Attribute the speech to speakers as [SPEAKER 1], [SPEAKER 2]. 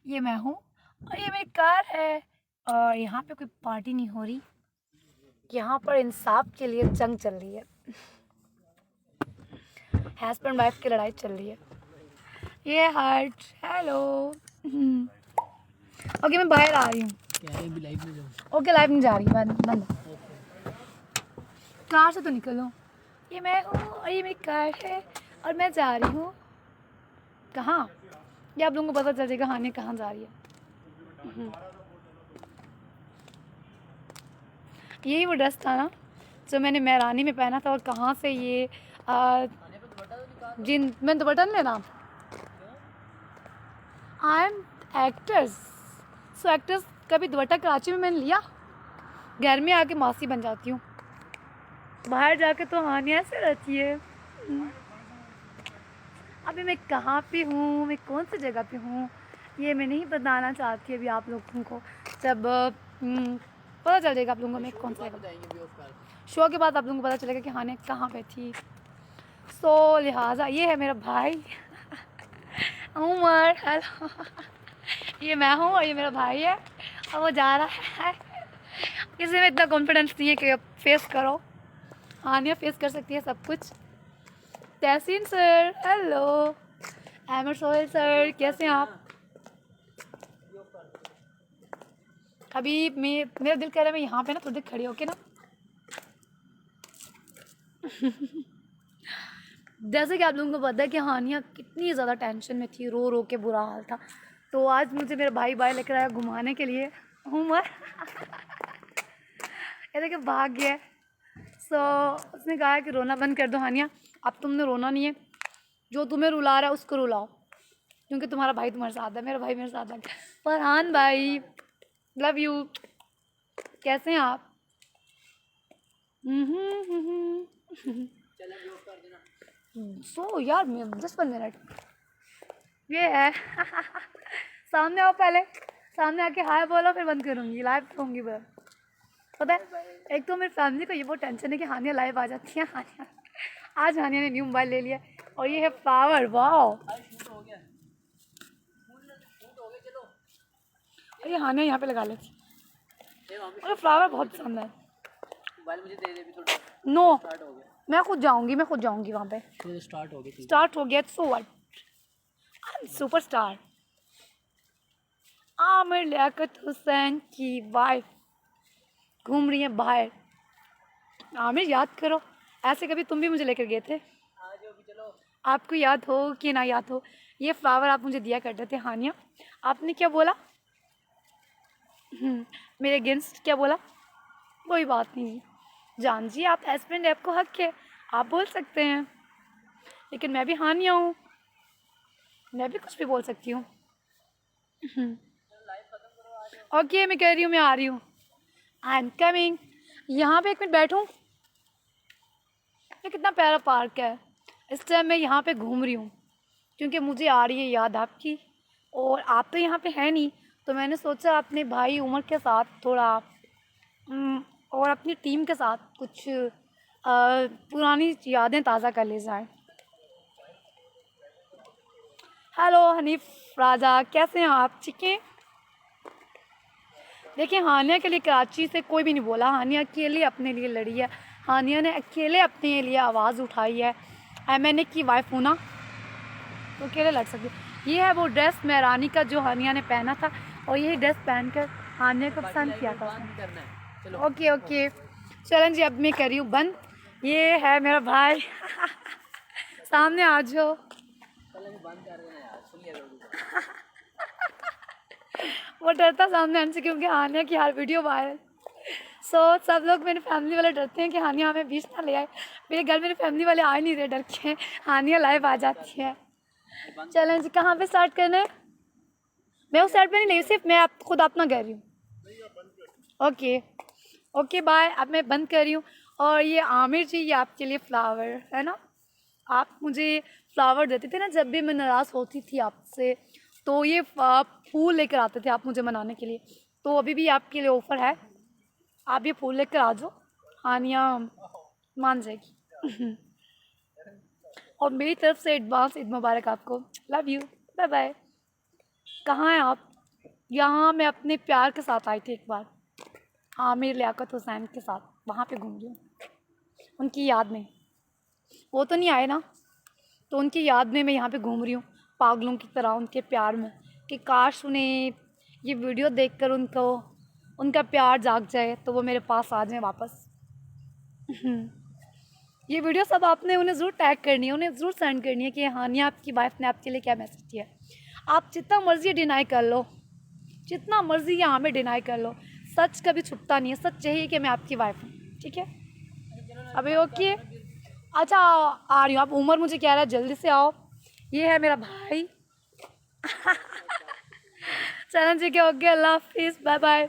[SPEAKER 1] ये मैं हूँ और ये मेरी कार है। और यहाँ पे कोई पार्टी नहीं हो रही, यहाँ पर इंसाफ के लिए जंग चल रही है। हस्बैंड वाइफ की लड़ाई चल रही है। ये हार्ट हेलो। ओके मैं बाहर आ रही हूँ। ओके लाइव नहीं जा रही, बंद बंद। कार से तो निकलो। ये मैं हूँ और ये मेरी कार है और मैं जा रही हूँ कहाँ, ये आप लोगों को पता चल जाएगा हानि कहाँ जा रही है। यही वो ड्रेस था ना जो मैंने मेहरानी में पहना था, और कहाँ से ये जिन मैं दुपट्टा नहीं लेना। I am actors, so actors कभी दुपट्टा कराची में मैंने लिया, घर में आके मासी बन जाती हूँ, बाहर जाके तो हानिया ऐसे रहती है। अभी मैं कहाँ पे हूँ, मैं कौन सी जगह पे हूँ, ये मैं नहीं बताना चाहती अभी आप लोगों को। जब पता चल जाएगा आप लोगों को मैं कौन सी जगह, शो के बाद आप लोगों को पता चलेगा कि हानिया कहाँ पे थी। सो लिहाजा ये है मेरा भाई उमर, हेलो। ये मैं हूँ और ये मेरा भाई है और वो जा रहा है। किसी में इतना कॉन्फिडेंस नहीं है कि अब फेस करो, हानिया फेस कर सकती है सब कुछ। तहसीन सर हेलो, एमर सोहेल सर कैसे हैं आप। अभी मेरा दिल कह रहा है मैं यहाँ पे ना थोड़ी देर खड़ी होके ना जैसे कि आप लोगों को पता है कि हानिया कितनी ज़्यादा टेंशन में थी, रो रो के बुरा हाल था। तो आज मुझे मेरा भाई लेकर आया घुमाने के लिए। उमर ये देखिए भाग गया। सो उसने कहा कि रोना बंद कर दो हानिया, अब तुमने रोना नहीं है, जो तुम्हें रुला रहा है उसको रुलाओ, क्योंकि तुम्हारा भाई तुम्हारे साथ है, मेरा भाई मेरे साथ है। फरहान भाई लव यू, कैसे हैं आप। सो यार जस्ट 1 मिनट, ये है सामने आओ, पहले सामने आके हाय बोलो, फिर बंद करूँगी, लाइव होंगी बस। पता है एक तो मेरी फैमिली को ये बहुत टेंशन है कि हानिया लाइव आ जाती है। हानिया आज हानिया ने न्यू मोबाइल ले लिया और ये है फ्लावर, वाओ। और ये हानिया यहाँ पे लगा लेती, और फ्लावर बहुत पसंद है। मुझे दे दे भी थोड़ा। नो मैं खुद जाऊँगी वहाँ पे। तो स्टार्ट हो गया so what, I am super star. Aamir Liaquat Hussain की वाइफ घूम रही है बाहर। आमिर याद करो, ऐसे कभी तुम भी मुझे लेकर गए थे, आपको याद हो कि ना याद हो। ये फ्लावर आप मुझे दिया करते थे हानिया, आपने क्या बोला मेरे अगेंस्ट क्या बोला। कोई बात नहीं जान जी, आप हस्बैंड है, आपको हक है, आप बोल सकते हैं, लेकिन मैं भी हानिया हूँ, मैं भी कुछ भी बोल सकती हूँ। ओके मैं कह रही हूँ मैं आ रही हूँ, आई एम कमिंग। यहाँ पे 1 मिनट बैठूँ, ये कितना प्यारा पार्क है। इस टाइम मैं यहाँ पे घूम रही हूँ क्योंकि मुझे आ रही है याद आपकी, और आप तो यहाँ पे है नहीं, तो मैंने सोचा अपने भाई उमर के साथ थोड़ा और अपनी टीम के साथ कुछ पुरानी यादें ताज़ा कर ली जाए। हेलो हनीफ राजा कैसे हैं आप, ठीक हैं। देखिए हानिया के लिए कराची से कोई भी नहीं बोला, हानिया अकेले अपने लिए लड़ी है, हानिया ने अकेले अपने लिए आवाज़ उठाई है। मैंने की वाइफ हूँ ना, तो अकेले लड़ सकती। ये है वो ड्रेस मेहरानी का जो हानिया ने पहना था, और यही ड्रेस पहनकर हानिया को पसंद किया था। ओके ओके चलें जी, अब मैं कर रही हूँ बंद। ये है मेरा भाई सामने आ जाओ। वो डरता सामने आने से क्योंकि हानिया की हर वीडियो वायरल। सब लोग मेरे फैमिली वाले डरते हैं कि हानिया हमें बीच ना ले आए। मेरे घर मेरे फैमिली वाले आ ही नहीं रहे डर के, हानिया लाइव आ जाती है। चलें जी, कहाँ पे स्टार्ट करना है। मैं उस साइड पे नहीं नहीं, सिर्फ मैं खुद अपना कह रही हूँ। ओके ओके बाय, अब मैं बंद कर रही हूँ। और ये आमिर जी, ये आपके लिए फ्लावर है ना, आप मुझे फ्लावर देते थे ना जब भी मैं नाराज़ होती थी आपसे, तो ये फूल लेकर आते थे आप मुझे मनाने के लिए। तो अभी भी आपके लिए ऑफ़र है, आप ये फूल लेकर आ जाओ, हानिया मान जाएगी। और मेरी तरफ से एडवांस ईद मुबारक आपको, लव यू, बाय बाय। कहाँ हैं आप। यहाँ मैं अपने प्यार के साथ आई थी एक बार, आमिर लियाकत हुसैन के साथ, वहाँ पे घूम रही हूँ उनकी याद में। वो तो नहीं आए ना, तो उनकी याद में मैं यहाँ पे घूम रही हूँ पागलों की तरह उनके प्यार में, कि काश उन्हें ये वीडियो देखकर उनको उनका प्यार जाग जाए तो वो मेरे पास आ जाए वापस। ये वीडियो सब आपने उन्हें ज़रूर टैग करनी है, उन्हें ज़रूर सेंड करनी है कि हानिया आपकी वाइफ ने आपके लिए क्या मैसेज दिया है। आप जितना मर्ज़ी डिनाई कर लो, जितना मर्ज़ी यहाँ में डिनाई कर लो, सच कभी छुपता नहीं है। सच यही है कि मैं आपकी वाइफ हूँ, ठीक है। अभी ओके, अच्छा आ रही हूँ। आप उमर मुझे कह रहा है जल्दी से आओ, ये है मेरा भाई। चलन जी के ओके, अल्लाह हाफिज़, बाय बाय।